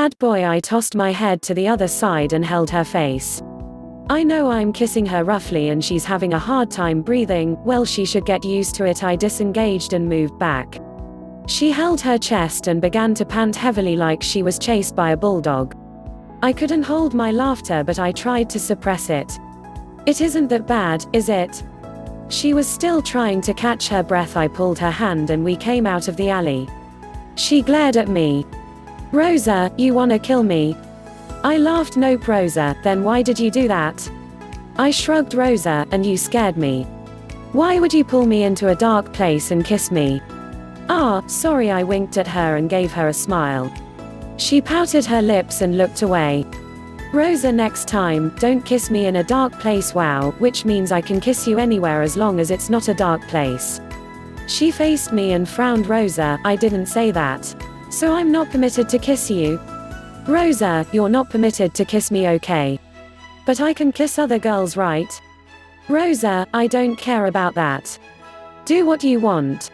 Bad boy. I tossed my head to the other side and held her face. I know I'm kissing her roughly and she's having a hard time breathing. Well, she should get used to it. I disengaged and moved back. She held her chest and began to pant heavily like she was chased by a bulldog. I couldn't hold my laughter, but I tried to suppress it. It isn't that bad, is it? She was still trying to catch her breath. I pulled her hand and we came out of the alley. She glared at me. Rosa, you wanna kill me? I laughed. Nope. Rosa, then why did you do that? I shrugged. Rosa, and you scared me. Why would you pull me into a dark place and kiss me? Ah, sorry. I winked at her and gave her a smile. She pouted her lips and looked away. Rosa, next time, don't kiss me in a dark place. Wow, which means I can kiss you anywhere as long as it's not a dark place. She faced me and frowned. Rosa, I didn't say that. So I'm not permitted to kiss you? Rosa, you're not permitted to kiss me, okay? But I can kiss other girls, right? Rosa, I don't care about that. Do what you want.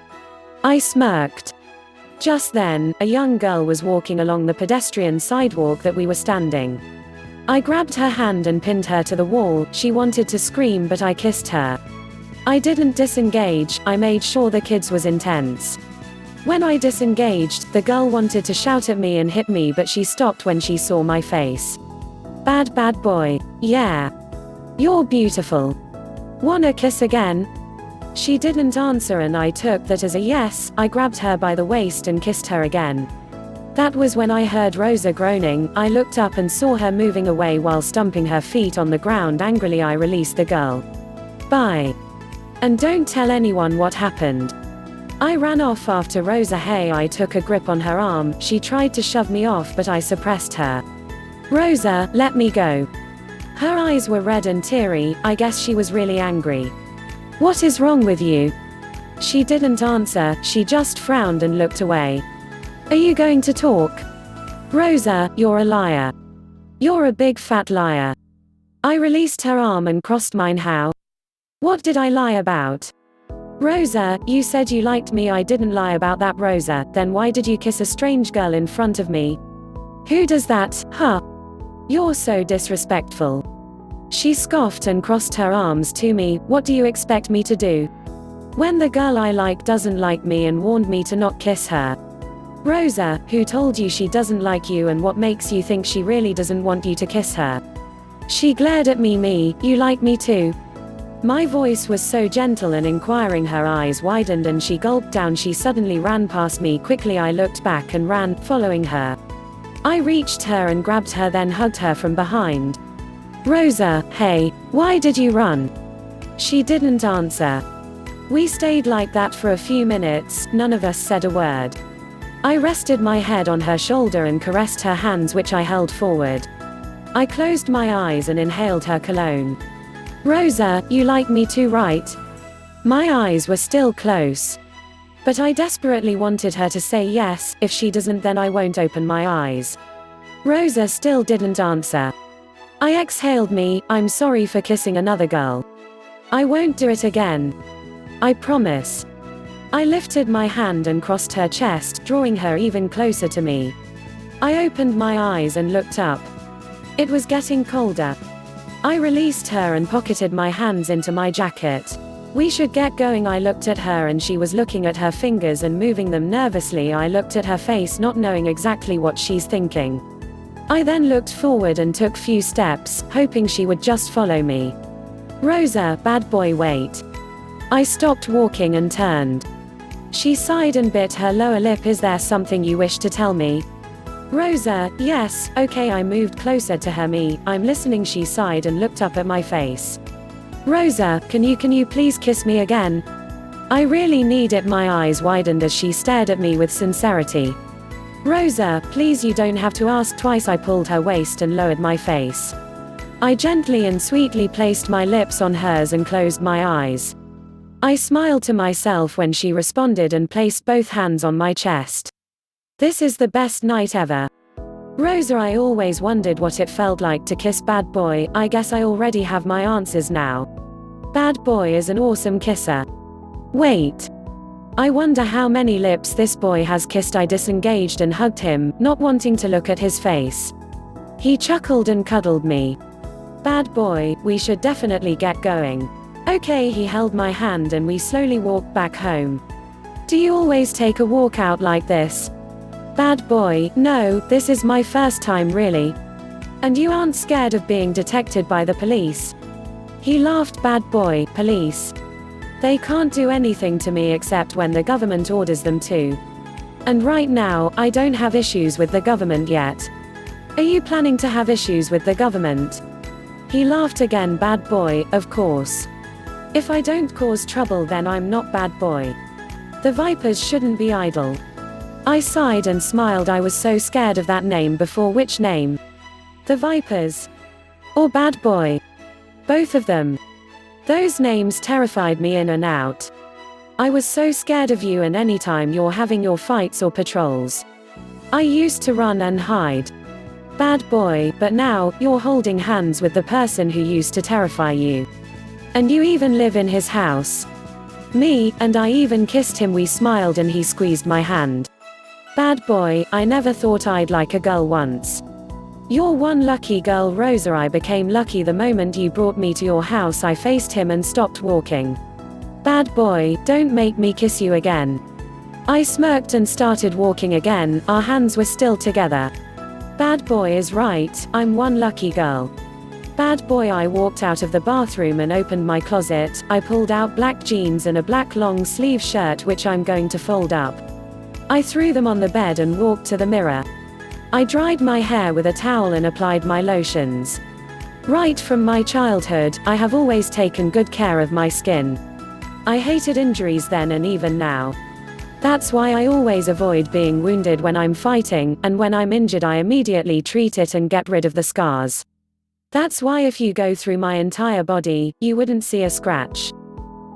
I smirked. Just then, a young girl was walking along the pedestrian sidewalk that we were standing. I grabbed her hand and pinned her to the wall. She wanted to scream, but I kissed her. I didn't disengage. I made sure the kids was intense. When I disengaged, the girl wanted to shout at me and hit me, but she stopped when she saw my face. Bad boy. Yeah. You're beautiful. Wanna kiss again? She didn't answer and I took that as a yes. I grabbed her by the waist and kissed her again. That was when I heard Rosa groaning. I looked up and saw her moving away while stomping her feet on the ground. Angrily, I released the girl. Bye. And don't tell anyone what happened. I ran off after Rosa. Hey, I took a grip on her arm. She tried to shove me off, but I suppressed her. Rosa, let me go. Her eyes were red and teary. I guess she was really angry. What is wrong with you? She didn't answer. She just frowned and looked away. Are you going to talk? Rosa, you're a liar. You're a big fat liar. I released her arm and crossed mine. How? What did I lie about? Rosa, you said you liked me. I didn't lie about that. Rosa, then why did you kiss a strange girl in front of me? Who does that, huh? You're so disrespectful. She scoffed and crossed her arms to me. What do you expect me to do? When the girl I like doesn't like me and warned me to not kiss her. Rosa, who told you she doesn't like you and what makes you think she really doesn't want you to kiss her? She glared at me. You like me too? My voice was so gentle and inquiring. Her eyes widened and she gulped down. She suddenly ran past me quickly. I looked back and ran, following her. I reached her and grabbed her, then hugged her from behind. Rosa, hey, why did you run? She didn't answer. We stayed like that for a few minutes. None of us said a word. I rested my head on her shoulder and caressed her hands, which I held forward. I closed my eyes and inhaled her cologne. Rosa, you like me too, right? My eyes were still close. But I desperately wanted her to say yes. If she doesn't, then I won't open my eyes. Rosa still didn't answer. I exhaled. I'm sorry for kissing another girl. I won't do it again. I promise. I lifted my hand and crossed her chest, drawing her even closer to me. I opened my eyes and looked up. It was getting colder. I released her and pocketed my hands into my jacket. We should get going. I looked at her and she was looking at her fingers and moving them nervously. I looked at her face, not knowing exactly what she's thinking. I then looked forward and took few steps, hoping she would just follow me. Rosa, bad boy, wait. I stopped walking and turned. She sighed and bit her lower lip. Is there something you wish to tell me? Rosa, yes, okay. I moved closer to her. I'm listening. She sighed and looked up at my face. Rosa, can you please kiss me again? I really need it. My eyes widened as she stared at me with sincerity. Rosa, please, you don't have to ask twice. I pulled her waist and lowered my face. I gently and sweetly placed my lips on hers and closed my eyes. I smiled to myself when she responded and placed both hands on my chest. This is the best night ever. Rosa, I always wondered what it felt like to kiss bad boy. I guess I already have my answers now. Bad boy is an awesome kisser. Wait. I wonder how many lips this boy has kissed. I disengaged and hugged him, not wanting to look at his face. He chuckled and cuddled me. Bad boy, we should definitely get going. Okay, he held my hand and we slowly walked back home. Do you always take a walk out like this? Bad boy, no, this is my first time really. And you aren't scared of being detected by the police? He laughed. Bad boy, police. They can't do anything to me except when the government orders them to. And right now, I don't have issues with the government yet. Are you planning to have issues with the government? He laughed again. Bad boy, of course. If I don't cause trouble then I'm not bad boy. The vipers shouldn't be idle. I sighed and smiled. I was so scared of that name before. Which name? The vipers? Or bad boy? Both of them. Those names terrified me in and out. I was so scared of you, and anytime you're having your fights or patrols, I used to run and hide. Bad boy, but now, you're holding hands with the person who used to terrify you. And you even live in his house. Me, and I even kissed him. We smiled and he squeezed my hand. Bad boy, I never thought I'd like a girl once. You're one lucky girl, Rosa. I became lucky the moment you brought me to your house. I faced him and stopped walking. Bad boy, don't make me kiss you again. I smirked and started walking again. Our hands were still together. Bad boy is right, I'm one lucky girl. Bad boy. I walked out of the bathroom and opened my closet. I pulled out black jeans and a black long sleeve shirt which I'm going to fold up. I threw them on the bed and walked to the mirror. I dried my hair with a towel and applied my lotions. Right from my childhood, I have always taken good care of my skin. I hated injuries then and even now. That's why I always avoid being wounded when I'm fighting, and when I'm injured I immediately treat it and get rid of the scars. That's why if you go through my entire body, you wouldn't see a scratch.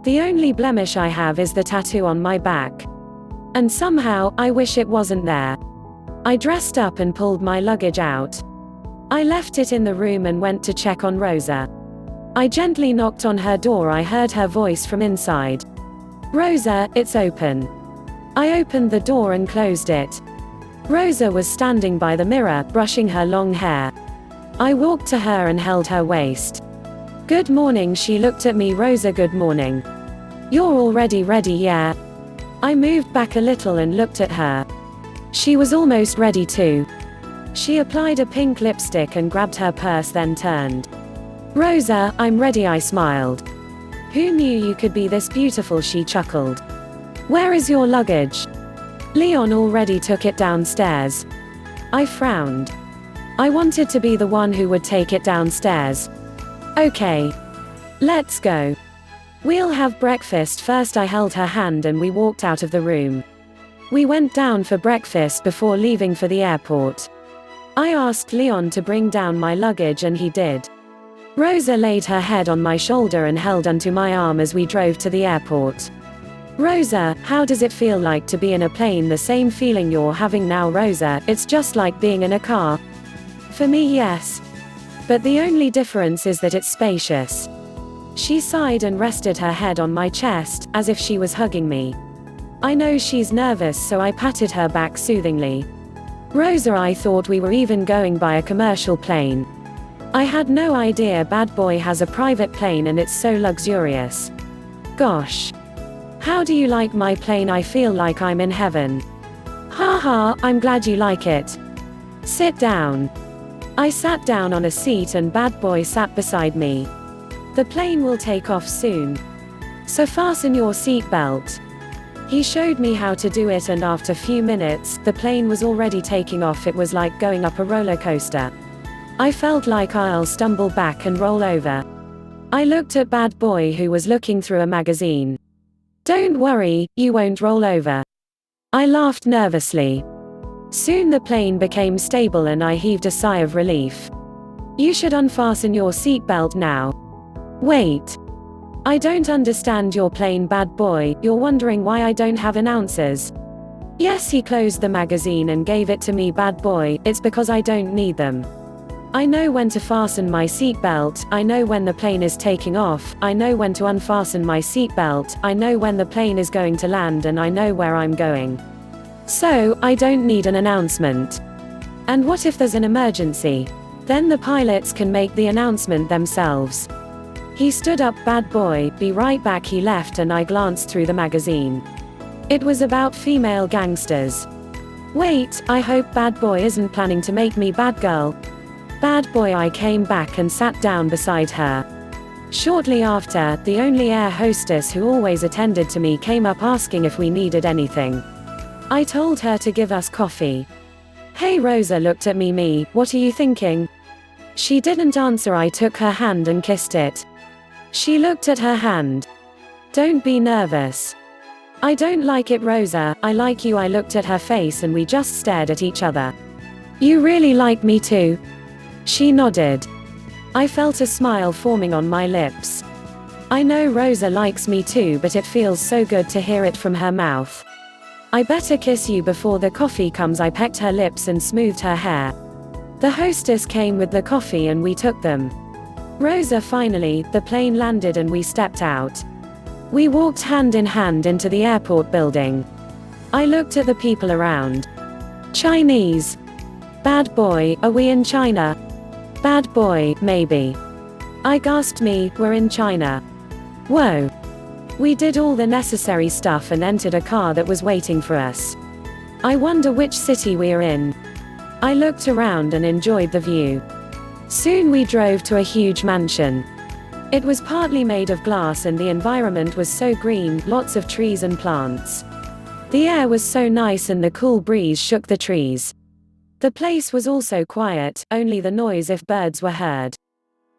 The only blemish I have is the tattoo on my back. And somehow, I wish it wasn't there. I dressed up and pulled my luggage out. I left it in the room and went to check on Rosa. I gently knocked on her door. I heard her voice from inside. Rosa, it's open. I opened the door and closed it. Rosa was standing by the mirror, brushing her long hair. I walked to her and held her waist. Good morning. She looked at me. Rosa, good morning. You're already ready, yeah? I moved back a little and looked at her. She was almost ready too. She applied a pink lipstick and grabbed her purse, then turned. Rosa, I'm ready. I smiled. Who knew you could be this beautiful? She chuckled. Where is your luggage? Leon already took it downstairs. I frowned. I wanted to be the one who would take it downstairs. Okay. Let's go. We'll have breakfast first. I held her hand and we walked out of the room. We went down for breakfast before leaving for the airport. I asked Leon to bring down my luggage and he did. Rosa laid her head on my shoulder and held onto my arm as we drove to the airport. Rosa, how does it feel like to be in a plane? The same feeling you're having now, Rosa. It's just like being in a car. For me, yes. But the only difference is that it's spacious. She sighed and rested her head on my chest, as if she was hugging me. I know she's nervous, so I patted her back soothingly. Rosa, I thought we were even going by a commercial plane. I had no idea Bad Boy has a private plane and it's so luxurious. Gosh. How do you like my plane? I feel like I'm in heaven. Ha ha, I'm glad you like it. Sit down. I sat down on a seat and Bad Boy sat beside me. The plane will take off soon. So fasten your seatbelt. He showed me how to do it, and after a few minutes, the plane was already taking off. It was like going up a roller coaster. I felt like I'll stumble back and roll over. I looked at Bad Boy, who was looking through a magazine. Don't worry, you won't roll over. I laughed nervously. Soon the plane became stable and I heaved a sigh of relief. You should unfasten your seatbelt now. Wait. I don't understand your plane, Bad Boy. You're wondering why I don't have announcers? Yes, he closed the magazine and gave it to me. Bad Boy, it's because I don't need them. I know when to fasten my seatbelt, I know when the plane is taking off, I know when to unfasten my seatbelt, I know when the plane is going to land, and I know where I'm going. So, I don't need an announcement. And what if there's an emergency? Then the pilots can make the announcement themselves. He stood up. Bad boy, be right back. He left and I glanced through the magazine. It was about female gangsters. Wait, I hope bad boy isn't planning to make me bad girl. Bad boy. I came back and sat down beside her. Shortly after, the only air hostess who always attended to me came up asking if we needed anything. I told her to give us coffee. Hey, Rosa looked at me, what are you thinking? She didn't answer. I took her hand and kissed it. She looked at her hand. Don't be nervous. I don't like it, Rosa, I like you. I looked at her face and we just stared at each other. You really like me too? She nodded. I felt a smile forming on my lips. I know Rosa likes me too, but it feels so good to hear it from her mouth. I better kiss you before the coffee comes. I pecked her lips and smoothed her hair. The hostess came with the coffee and we took them. Rosa. Finally, the plane landed and we stepped out. We walked hand in hand into the airport building. I looked at the people around. Chinese. Bad boy, are we in China? Bad boy, maybe. I gasped. We're in China. Whoa. We did all the necessary stuff and entered a car that was waiting for us. I wonder which city we're in. I looked around and enjoyed the view. Soon we drove to a huge mansion. It was partly made of glass and the environment was so green, lots of trees and plants. The air was so nice and the cool breeze shook the trees. The place was also quiet, only the noise if birds were heard.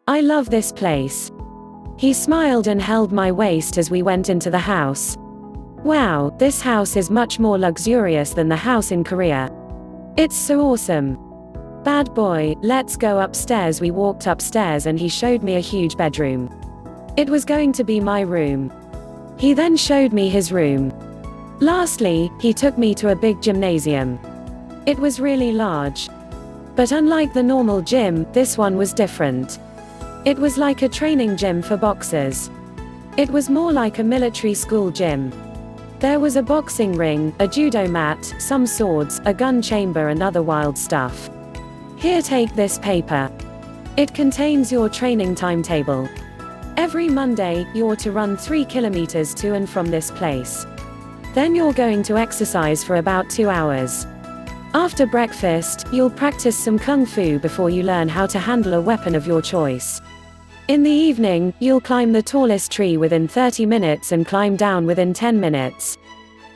I love this place. He smiled and held my waist as we went into the house. Wow, this house is much more luxurious than the house in Korea. It's so awesome. Bad boy, let's go upstairs. We walked upstairs and he showed me a huge bedroom. It was going to be my room. He then showed me his room. Lastly, he took me to a big gymnasium. It was really large. But unlike the normal gym, this one was different. It was like a training gym for boxers. It was more like a military school gym. There was a boxing ring, a judo mat, some swords, a gun chamber and other wild stuff. Here, take this paper. It contains your training timetable. Every Monday, you're to run 3 kilometers to and from this place. Then you're going to exercise for about 2 hours. After breakfast, you'll practice some kung fu before you learn how to handle a weapon of your choice. In the evening, you'll climb the tallest tree within 30 minutes and climb down within 10 minutes.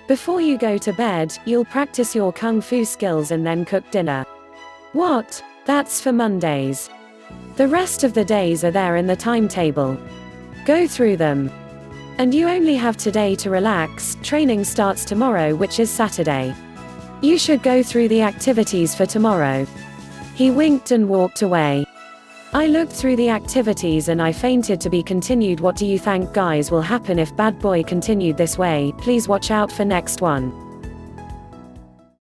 Before you go to bed, you'll practice your kung fu skills and then cook dinner. What? That's for Mondays. The rest of the days are there in the timetable. Go through them. And you only have today to relax. Training starts tomorrow, which is Saturday. You should go through the activities for tomorrow. He winked and walked away. I looked through the activities and I fainted. To be continued. What do you think, guys, will happen if Bad Boy continued this way? Please watch out for next one.